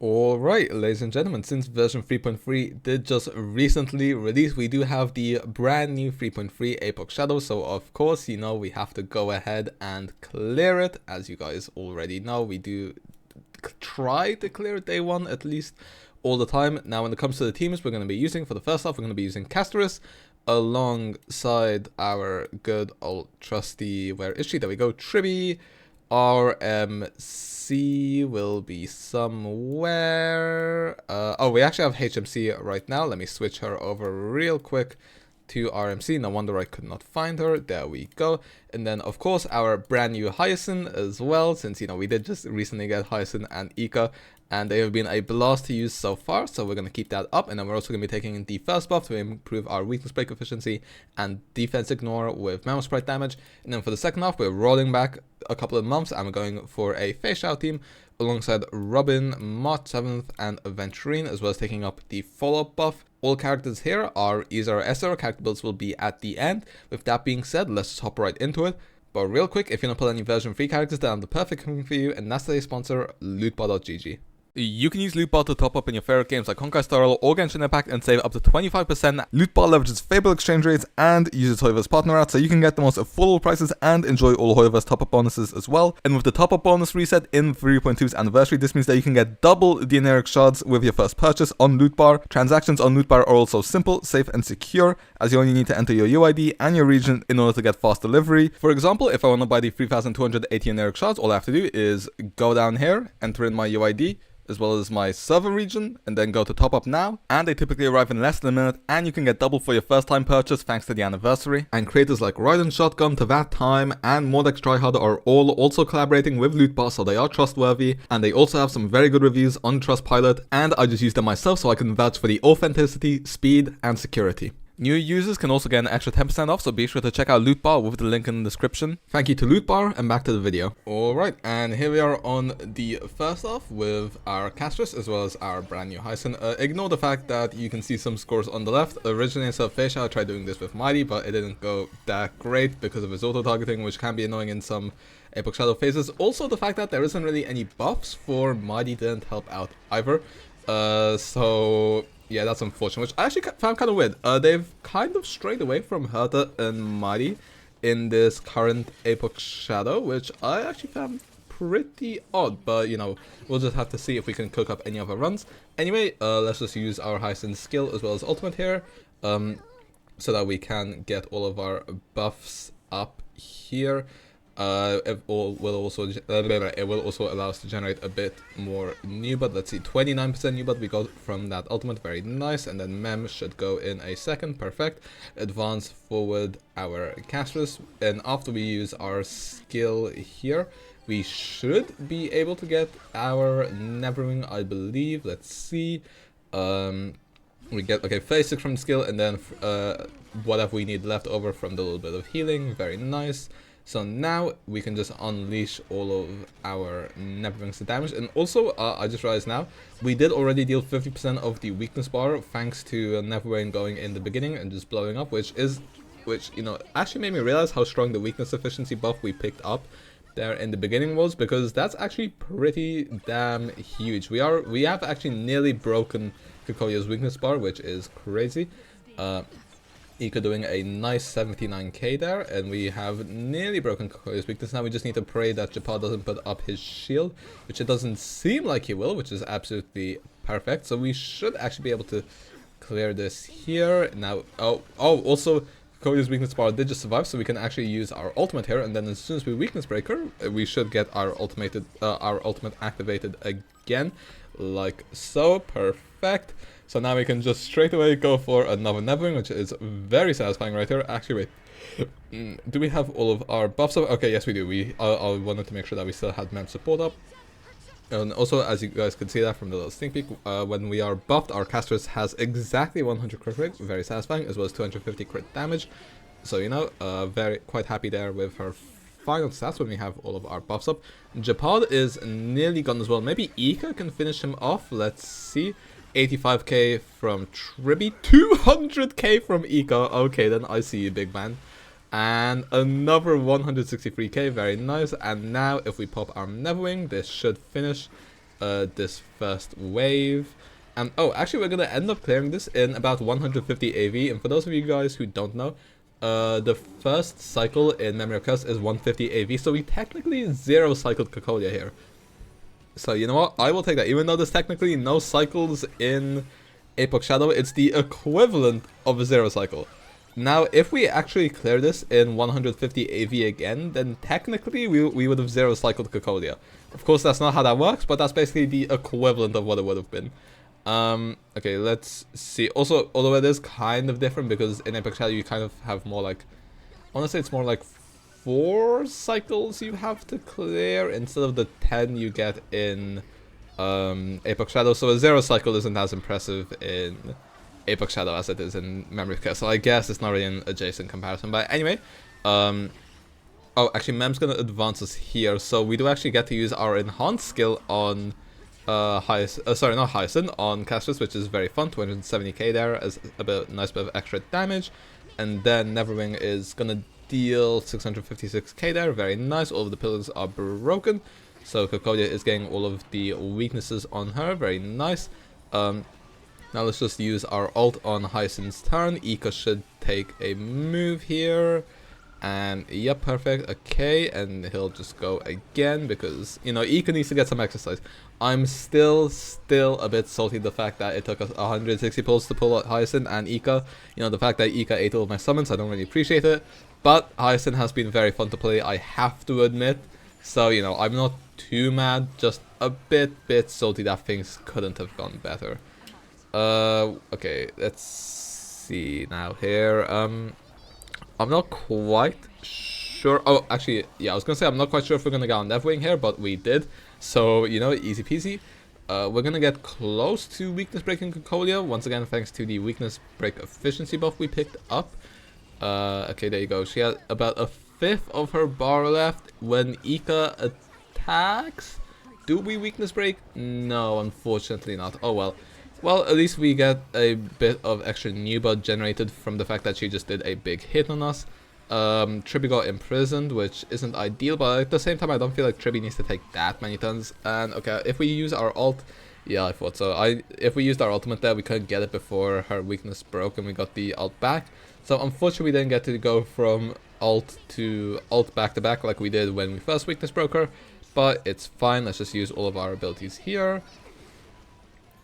Alright, ladies and gentlemen, since version 3.3 did just recently release, we do have the brand new 3.3 Apoc Shadow, so of course, you know, we have to go ahead and clear it. As you guys already know, we do try to clear it day one at least all the time. Now, when it comes to the teams we're going to be using, for the first off, we're going to be using Cstorice alongside our good old trusty, where is she? There we go, Tribbie. RMC will be somewhere. Oh, we actually have HMC right now. Let me switch her over real quick to RMC. No wonder I could not find her. There we go. And then, of course, our brand new Hyacine as well, since, you know, we did just recently get Hyacine and Ika, and they have been a blast to use so far, so we're going to keep that up. And then we're also going to be taking the first buff to improve our weakness break efficiency and defense ignore with Memo Sprite damage. And then for the second half, we're rolling back a couple of months and we're going for a FEIXIAO team alongside Robin, March 7th, and Aventurine, as well as taking up the follow-up buff. All characters here are E0S0, character builds will be at the end. With that being said, let's just hop right into it. But real quick, if you want to pull any version 3 characters, then I'm the perfect company for you, and that's today's sponsor, lootbar.gg. You can use Lootbar to top up in your favorite games like Honkai or Genshin Impact and save up to 25%. Lootbar leverages favorable exchange rates and uses Hoyoverse partner out, so you can get the most affordable prices and enjoy all Hoyoverse top-up bonuses as well. And with the top-up bonus reset in 3.2's anniversary, this means that you can get double the generic shards with your first purchase on Lootbar. Transactions on Lootbar are also simple, safe, and secure, as you only need to enter your UID and your region in order to get fast delivery. For example, if I want to buy the 3,280 generic shards, all I have to do is go down here, enter in my UID, as well as my server region, and then go to top up now, and they typically arrive in less than a minute, and you can get double for your first time purchase thanks to the anniversary. And creators like Ride Shotgun, To That Time, and Mordex Tryhard are all also collaborating with Lootbar, so they are trustworthy, and they also have some very good reviews on Trustpilot, and I just use them myself so I can vouch for the authenticity, speed, and security. New users can also get an extra 10% off, so be sure to check out Lootbar with the link in the description. Thank you to Lootbar, and back to the video. Alright, and here we are on the first off with our Cstorice as well as our brand new Hyacine. Ignore the fact that you can see some scores on the left. Originally instead of FEIXIAO, I tried doing this with Mighty, but it didn't go that great because of his auto-targeting, which can be annoying in some Apoc Shadow phases. Also, the fact that there isn't really any buffs for Mighty didn't help out either. So yeah, that's unfortunate, which I actually found kind of weird. They've kind of strayed away from Herta and Mighty in this current Apoc Shadow, which I actually found pretty odd, but you know, we'll just have to see if we can cook up any other runs. Anyway, let's just use our Hyacine skill as well as ultimate here, so that we can get all of our buffs up here. It will also allow us to generate a bit more new blood. Let's see, 29% new blood we got from that ultimate, very nice. And then Mem should go in a second, perfect. Advance forward our Cstorice, and after we use our skill here, we should be able to get our Neverwing, I believe. Let's see. We get, okay, 36 from the skill, and then whatever we need left over from the little bit of healing, very nice. So now we can just unleash all of our Neverwings to damage. And also, I just realized now, we did already deal 50% of the weakness bar thanks to Neverwing going in the beginning and just blowing up, which you know, actually made me realize how strong the weakness efficiency buff we picked up there in the beginning was, because that's actually pretty damn huge. We have actually nearly broken Kikoya's weakness bar, which is crazy. Ika doing a nice 79k there, and we have nearly broken Kikoya's weakness. Now we just need to pray that Japar doesn't put up his shield, which it doesn't seem like he will, which is absolutely perfect. So we should actually be able to clear this here. Now, also Kikoya's weakness bar did just survive, so we can actually use our ultimate here, and then as soon as we weakness break her, we should get our ultimate activated again, like so. Perfect. So now we can just straight away go for another Neverwing, which is very satisfying right here. Actually, wait. Do we have all of our buffs up? Okay, yes we do. I wanted to make sure that we still had Mem support up. And also, as you guys can see that from the little sneak peek, when we are buffed, our Cstorice has exactly 100 crit rate, very satisfying, as well as 250 crit damage. So, you know, quite happy there with her final stats when we have all of our buffs up. Japar is nearly gone as well. Maybe Ika can finish him off. Let's see. 85k from Tribbie, 200k from Ika. Okay, then I see you, big man. And another 163k, very nice. And now if we pop our Neverwing, this should finish this first wave. And oh, actually we're gonna end up clearing this in about 150 AV, and for those of you guys who don't know, the first cycle in Memory of Chaos is 150 AV, so we technically 0 cycled Cocolia here. So you know what, I will take that. Even though there's technically no cycles in Apoc Shadow, it's the equivalent of a 0 cycle. Now, if we actually clear this in 150 AV again, then technically we would have 0 cycled Cocolia. Of course, that's not how that works, but that's basically the equivalent of what it would have been. Okay, let's see. Also, although it is kind of different because in Apoc Shadow you kind of have more like, I want to say it's more like 4 cycles you have to clear instead of the 10 you get in Apoc Shadow. So a 0 cycle isn't as impressive in Apoc Shadow as it is in Memory of Chaos. So I guess it's not really an adjacent comparison. But anyway, oh, actually Mem's gonna advance us here, so we do actually get to use our enhanced skill on Hyacine, on Cstorice, which is very fun. 270k there as a nice bit of extra damage, and then Neverwing is gonna deal 656k there. Very nice. All of the pillars are broken, so Cocolia is getting all of the weaknesses on her. Very nice. Now let's just use our ult on Hyacine's turn. Ika should take a move here. And yep, perfect. Okay, and he'll just go again because, you know, Ika needs to get some exercise. I'm still a bit salty the fact that it took us 160 pulls to pull out Hyacine and Ika. You know, the fact that Ika ate all of my summons, I don't really appreciate it. But Hyacine has been very fun to play, I have to admit. So, you know, I'm not too mad, just a bit salty that things couldn't have gone better. Okay, let's see now here. I'm not quite sure. Oh, actually, yeah, I was gonna say I'm not quite sure if we're gonna get on Neverwing here, but we did. So, you know, easy peasy. We're gonna get close to weakness breaking Cocolia once again, thanks to the weakness break efficiency buff we picked up. Okay, there you go. She had about a fifth of her bar left when Ika attacks. Do we weakness break? No, unfortunately not. Oh well. Well, at least we get a bit of extra new blood generated from the fact that she just did a big hit on us. Tribbie got imprisoned, which isn't ideal, but at the same time I don't feel like Tribbie needs to take that many turns. And okay, if we use our ult, yeah, I thought so. If we used our ultimate there, we couldn't get it before her weakness broke and we got the ult back. So unfortunately we didn't get to go from ult to ult back to back like we did when we first weakness broke her. But it's fine, let's just use all of our abilities here.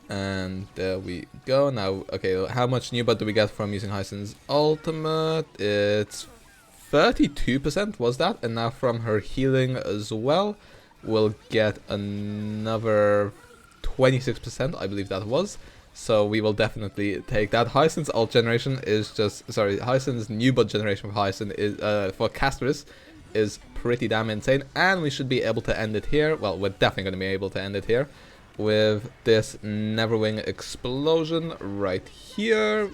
And there we go. Now, okay, how much new blood do we get from using Hyacine's ultimate? It's 32% was that, and now from her healing as well, we'll get another 26%, I believe that was. So we will definitely take that. Hyacine's ult generation is just, sorry, Hyacine's new blood generation for Hyacine is, for Cstorice is pretty damn insane, and we should be able to end it here. Well, we're definitely going to be able to end it here with this Neverwing explosion right here.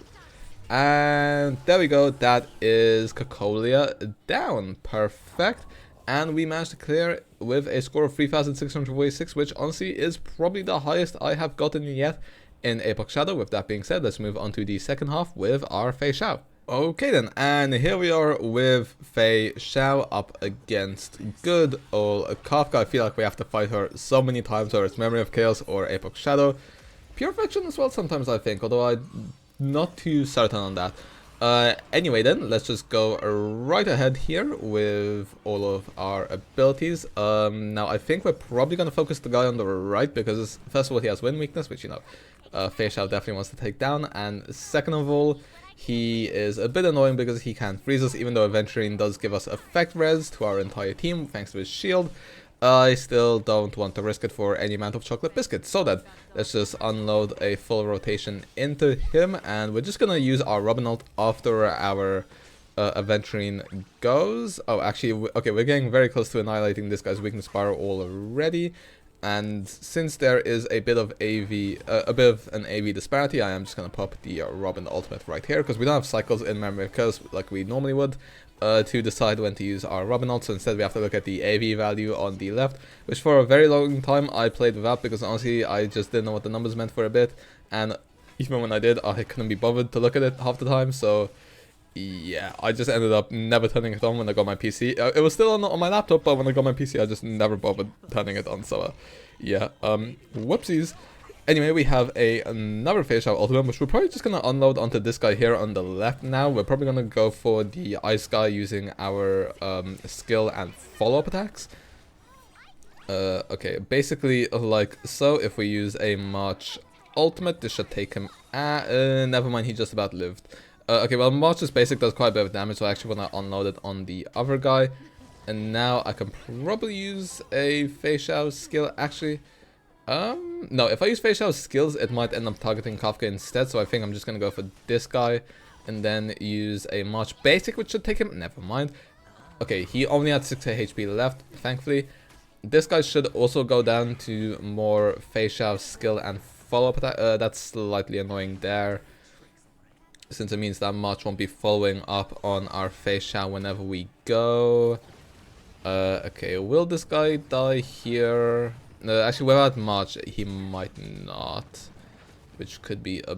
And there we go, that is Cocolia down. Perfect. And we managed to clear with a score of 3,646, which honestly is probably the highest I have gotten yet in Apoc Shadow. With that being said, let's move on to the second half with our FEIXIAO. Okay then, and here we are with FEIXIAO up against good old Kafka. I feel like we have to fight her so many times, whether it's Memory of Chaos or Apoc Shadow. Pure Fiction as well sometimes, I think, although I'm not too certain on that. Anyway then, let's just go right ahead here with all of our abilities. Now I think we're probably going to focus the guy on the right because first of all he has wind weakness, which, you know, FEIXIAO definitely wants to take down, and second of all, he is a bit annoying because he can't freeze us, even though Aventurine does give us effect res to our entire team thanks to his shield. I still don't want to risk it for any amount of chocolate biscuits. So then, let's just unload a full rotation into him, and we're just gonna use our Robin ult after our Aventurine goes. Oh, actually, okay, we're getting very close to annihilating this guy's weakness bar already. And since there is a bit of an AV disparity, I am just gonna pop the Robin ultimate right here because we don't have cycles in Memory of Chaos like we normally would to decide when to use our Robin ult. So instead we have to look at the AV value on the left, which for a very long time I played without because honestly I just didn't know what the numbers meant for a bit, and even when I did, I couldn't be bothered to look at it half the time. So Yeah, I just ended up never turning it on when I got my PC. It was still on my laptop, but when I got my PC, I just never bothered turning it on. So, yeah, whoopsies. Anyway, we have another FEIXIAO ultimate, which we're probably just gonna unload onto this guy here on the left now. We're probably gonna go for the ice guy using our skill and follow-up attacks. Okay, basically like so. If we use a March ultimate, this should take him. Never mind, he just about lived. Okay, well, March's basic does quite a bit of damage, so I actually want to unload it on the other guy. And now I can probably use a FEIXIAO skill, actually. No, if I use FEIXIAO's skills, it might end up targeting Kafka instead, so I think I'm just going to go for this guy. And then use a March basic, which should take him. Never mind. Okay, he only had 6 HP left, thankfully. This guy should also go down to more FEIXIAO skill and follow-up attack. That's slightly annoying there, since it means that March won't be following up on our FEIXIAO whenever we go. Okay, will this guy die here? Actually, without March, he might not, which could be a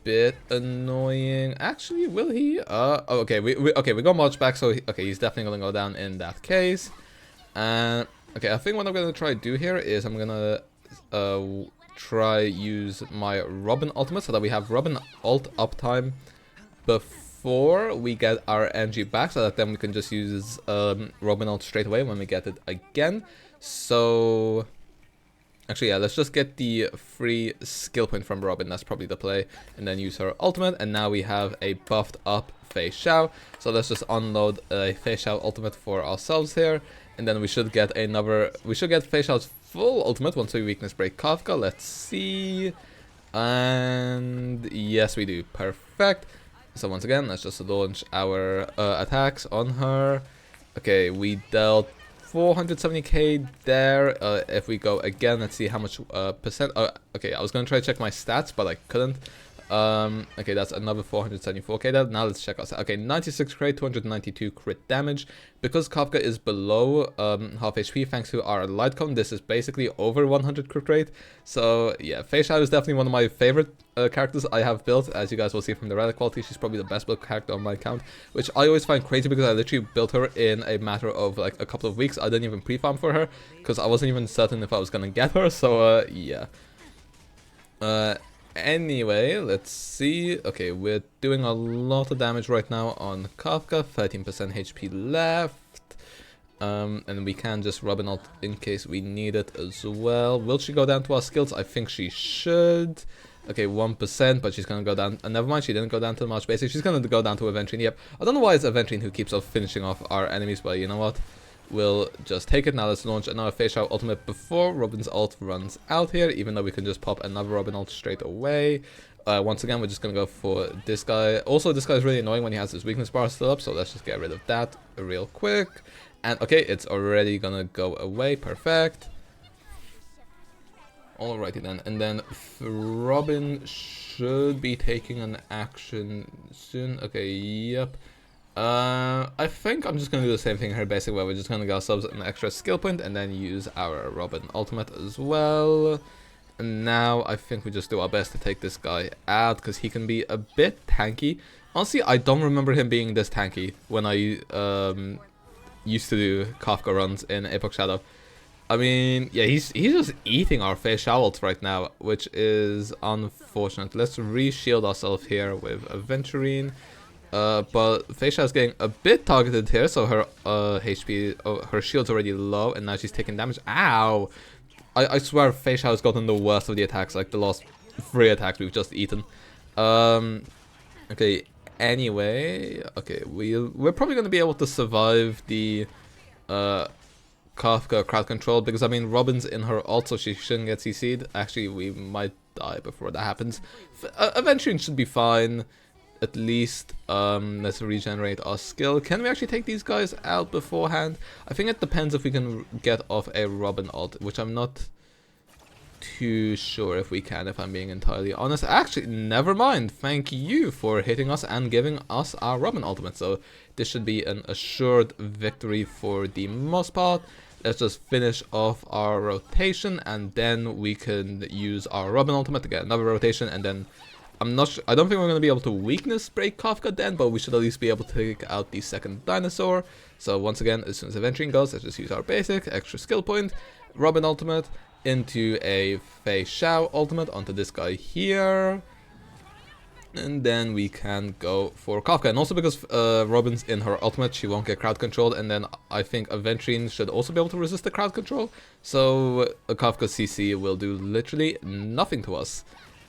bit annoying. Actually, will he? Okay, we got March back, so okay, he's definitely gonna go down in that case. And okay, I think what I'm gonna try to do here is I'm gonna try use my Robin ultimate so that we have Robin ult uptime before we get our energy back, so that then we can just use Robin ult straight away when we get it again. So actually, yeah, let's just get the free skill point from Robin. That's probably the play, and then use her ultimate. And now we have a buffed up FEIXIAO. So let's just unload a FEIXIAO ultimate for ourselves here, and then we should get another. We should get FEIXIAO's full ultimate once we weakness break Kafka. Let's see, and yes, we do. Perfect. So once again, let's just launch our attacks on her. Okay, we dealt 470k there. If we go again, let's see how much percent. Okay, I was gonna try to check my stats, but I couldn't. Okay, that's another 474k there. Now let's check out. Okay, 96 crit, 292 crit damage. Because Kafka is below half HP thanks to our light cone, this is basically over 100 crit rate. So yeah, FEIXIAO is definitely one of my favorite characters I have built. As you guys will see from the relic quality, she's probably the best built character on my account, which I always find crazy because I literally built her in a matter of like a couple of weeks. I didn't even pre-farm for her because I wasn't even certain if I was gonna get her. So yeah. Anyway, let's see. Okay, we're doing a lot of damage right now on Kafka. 13% HP left. And we can just Robin ult in case we need it as well. Will she go down to our skills? I think she should. Okay, 1%, but she's gonna go down. Never mind, she didn't go down to the March basic. She's gonna go down to Aventurine. Yep. I don't know why it's Aventurine who keeps on finishing off our enemies, but you know what? We'll just take it. Now let's launch another FEIXIAO ultimate before Robin's ult runs out here, even though we can just pop another Robin ult straight away. Once again, we're just going to go for this guy. Also, this guy is really annoying when he has his weakness bar still up, so let's just get rid of that real quick. And okay, it's already going to go away. Perfect. Alrighty then. And then Robin should be taking an action soon. Okay, yep. I think I'm just going to do the same thing here, basically, where we're just going to get ourselves an extra skill point and then use our Robin ultimate as well. And now I think we just do our best to take this guy out, because he can be a bit tanky. Honestly, I don't remember him being this tanky when I used to do Kafka runs in Epoch Shadow. I mean, yeah, he's just eating our FEIXIAO ult right now, which is unfortunate. Let's re-shield ourselves here with Aventurine. But FEIXIAO is getting a bit targeted here, so her her shield's already low, and now she's taking damage. Ow! I swear FEIXIAO has gotten the worst of the attacks, like the last 3 attacks we've just eaten. Okay, anyway, okay, we're probably going to be able to survive the Kafka crowd control, because I mean Robin's in her ult, so she shouldn't get CC'd. Actually, we might die before that happens. Eventually it should be fine. At least let's regenerate our skill. Can we actually take these guys out beforehand? I think it depends if we can get off a Robin ult, which I'm not too sure if we can, if I'm being entirely honest. Actually, never mind. Thank you for hitting us and giving us our Robin ultimate. So this should be an assured victory for the most part. Let's just finish off our rotation, and then we can use our Robin ultimate to get another rotation, and then I'm not sure, I don't think we're going to be able to weakness break Kafka then, but we should at least be able to take out the second dinosaur. So once again, as soon as Aventurine goes, let's just use our basic, extra skill point, Robin ultimate, into a FEIXIAO ultimate onto this guy here. And then we can go for Kafka. And also because Robin's in her ultimate, she won't get crowd controlled. And then I think Aventurine should also be able to resist the crowd control. So a Kafka CC will do literally nothing to us.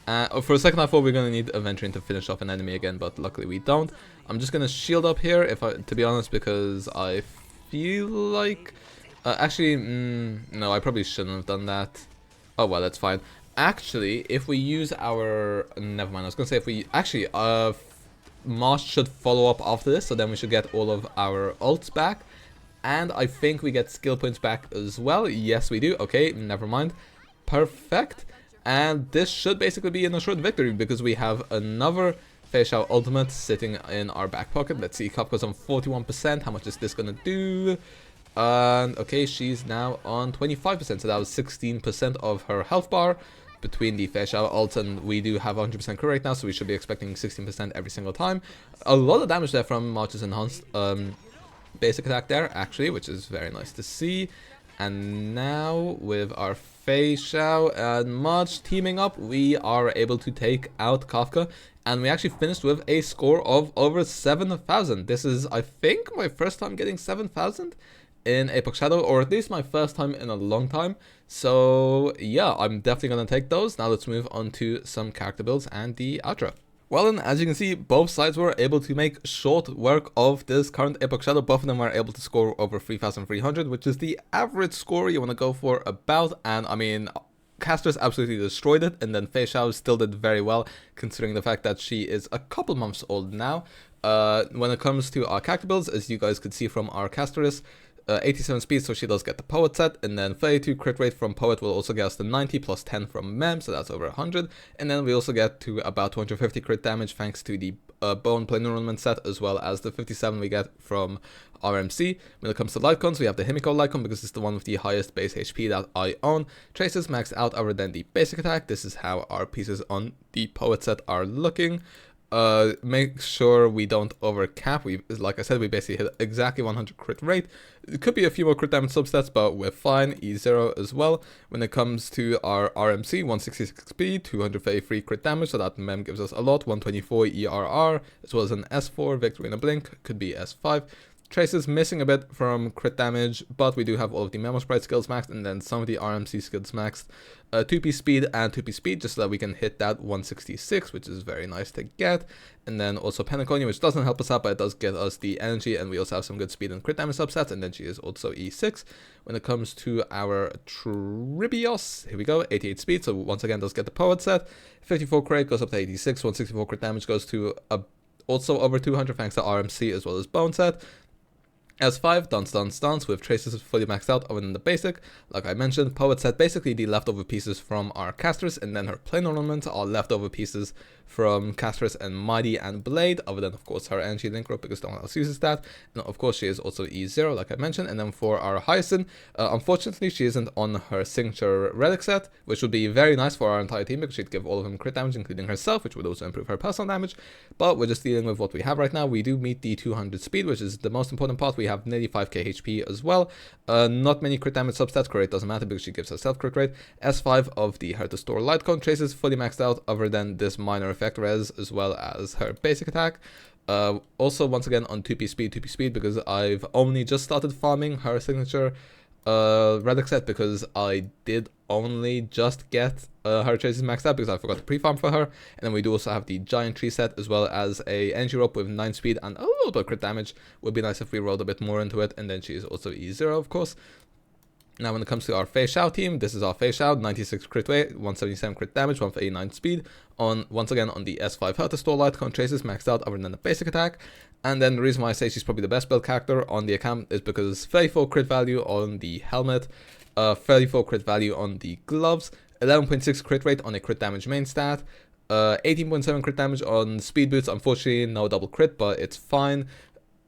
For a second I thought we were going to need Aventurine to finish off an enemy again, but luckily we don't. I'm just going to shield up here, to be honest, because I feel like... no, I probably shouldn't have done that. Oh well, that's fine. Actually, if we use our... Never mind, I was going to say if we... Actually, Marsh should follow up after this, so then we should get all of our ults back. And I think we get skill points back as well. Yes, we do. Okay, never mind. Perfect. And this should basically be an assured victory, because we have another FEIXIAO ultimate sitting in our back pocket. Let's see, Kafka's on 41%. How much is this going to do? And okay, she's now on 25%, so that was 16% of her health bar between the FEIXIAO ults, and we do have 100% crit rate now, so we should be expecting 16% every single time. A lot of damage there from March's enhanced basic attack there, actually, which is very nice to see. And now, with our FEIXIAO and March teaming up, we are able to take out Kafka, and we actually finished with a score of over 7,000. This is, I think, my first time getting 7,000 in Epoch Shadow, or at least my first time in a long time. So yeah, I'm definitely gonna take those. Now let's move on to some character builds and the outro. Well, then, as you can see, both sides were able to make short work of this current Epoch Shadow. Both of them were able to score over 3,300, which is the average score you want to go for about. And I mean, Cstorice absolutely destroyed it, and then FEIXIAO still did very well, considering the fact that she is a couple months old now. When it comes to our character builds, as you guys could see from our Cstorice, 87 speed, so she does get the Poet set, and then 32 crit rate from Poet will also get us the 90 plus 10 from Mem, so that's over 100, and then we also get to about 250 crit damage thanks to the Bone Plane Ornament set, as well as the 57 we get from RMC. When it comes to Lightcons, we have the Himiko Lightcon because it's the one with the highest base HP that I own. Traces maxed out other than the basic attack. This is how our pieces on the Poet set are looking. Make sure we don't overcap. Like I said, we basically hit exactly 100 crit rate. It could be a few more crit damage substats, but we're fine. E0 as well. When it comes to our RMC, 166 speed, 233 crit damage, so that Mem gives us a lot. 124 ERR, as well as an S4, Victory in a Blink, could be S5. Traces missing a bit from crit damage, but we do have all of the Memo Sprite skills maxed, and then some of the RMC skills maxed. 2p speed and 2p speed, just so that we can hit that 166, which is very nice to get. And then also Pentaconia, which doesn't help us out, but it does get us the energy, and we also have some good speed and crit damage subsets, and then she is also E6. When it comes to our Tribbie, here we go, 88 speed, so once again does get the Poet set. 54 crit goes up to 86, 164 crit damage goes to also over 200 thanks to RMC as well as Bone set. S5, dance with Traces fully maxed out other than the basic. Like I mentioned, Poet set basically the leftover pieces from our Cstorice, and then her Plane Ornament are leftover pieces from Cstorice and Mighty and Blade, other than of course her Energy Link Rope because no one else uses that. And of course she is also E0 like I mentioned. And then for our Hyacine, unfortunately she isn't on her signature relic set, which would be very nice for our entire team because she'd give all of them crit damage including herself, which would also improve her personal damage. But we're just dealing with what we have right now. We do meet the 200 speed, which is the most important part. We have nearly 5k HP as well. Not many crit damage substats. Crit rate doesn't matter because she gives herself crit rate. S5 of the Her to Store Lightcon. Traces fully maxed out other than this minor effect res as well as her basic attack. Also once again on 2p speed because I've only just started farming her signature relic set because I did only just get her Traces maxed out because I forgot to pre-farm for her. And then we do also have the Giant Tree set as well as a Energy Rope with 9 speed and a little bit of crit damage. Would be nice if we rolled a bit more into it. And then she is also E0 of course. Now when it comes to our FEIXIAO team, this is our FEIXIAO, 96 crit rate, 177 crit damage, 189 speed, once again on the S5 Her to Store Lightcon. Traces maxed out other than the basic attack. And then the reason why I say she's probably the best build character on the account is because 34 crit value on the helmet, 34 crit value on the gloves, 11.6 crit rate on a crit damage main stat, 18.7 crit damage on speed boots. Unfortunately no double crit, but it's fine.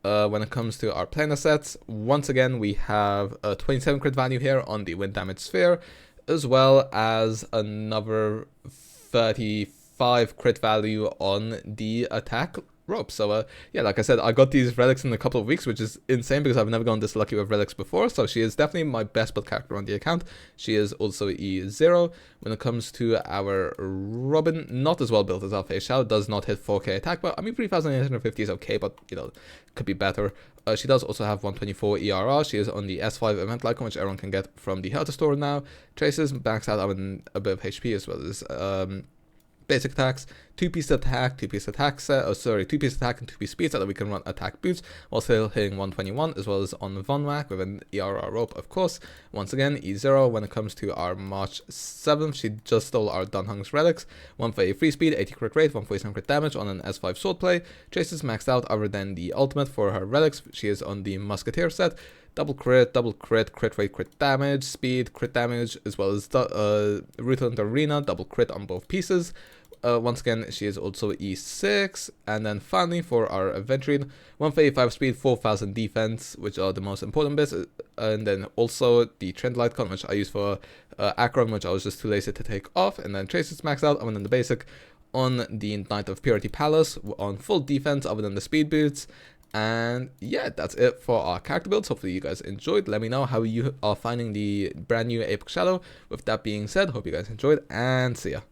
When it comes to our planar sets, once again we have a 27 crit value here on the wind damage sphere, as well as another 34 5 crit value on the attack rope. So yeah, like I said, I got these relics in a couple of weeks, which is insane because I've never gone this lucky with relics before. So she is definitely my best build character on the account. She is also E0. When it comes to our Robin, not as well built as our FEIXIAO, does not hit 4k attack, but I mean 3850 is okay, but you know, could be better. She does also have 124 ERR. She is on the S5 event icon, which everyone can get from the Helter store now. Traces maxed out a bit of HP as well as basic attacks, 2-piece attack, 2-piece attack set, 2-piece attack and 2-piece speed so that we can run attack boots while still hitting 121, as well as on Von Whack with an ERR rope, of course. Once again, E0, when it comes to our March 7th, she just stole our Dunhung's relics, 148 free speed, 80 crit rate, 147 crit damage on an S5 swordplay. Traces maxed out other than the ultimate for her relics. She is on the Musketeer set. Double crit, crit rate, crit damage, speed, crit damage, as well as Ruthless Arena, double crit on both pieces. Once again, she is also E6. And then finally, for our Aventurine, 135 speed, 4000 defense, which are the most important bits. And then also the Trend Light Con, which I use for Akron, which I was just too lazy to take off. And then Traces maxed out, other than the basic, on the Knight of Purity Palace, on full defense, other than the speed boots. And yeah, that's it for our character builds. Hopefully you guys enjoyed. Let me know how you are finding the brand new APOCALYPTIC. With that being said, hope you guys enjoyed, and see ya.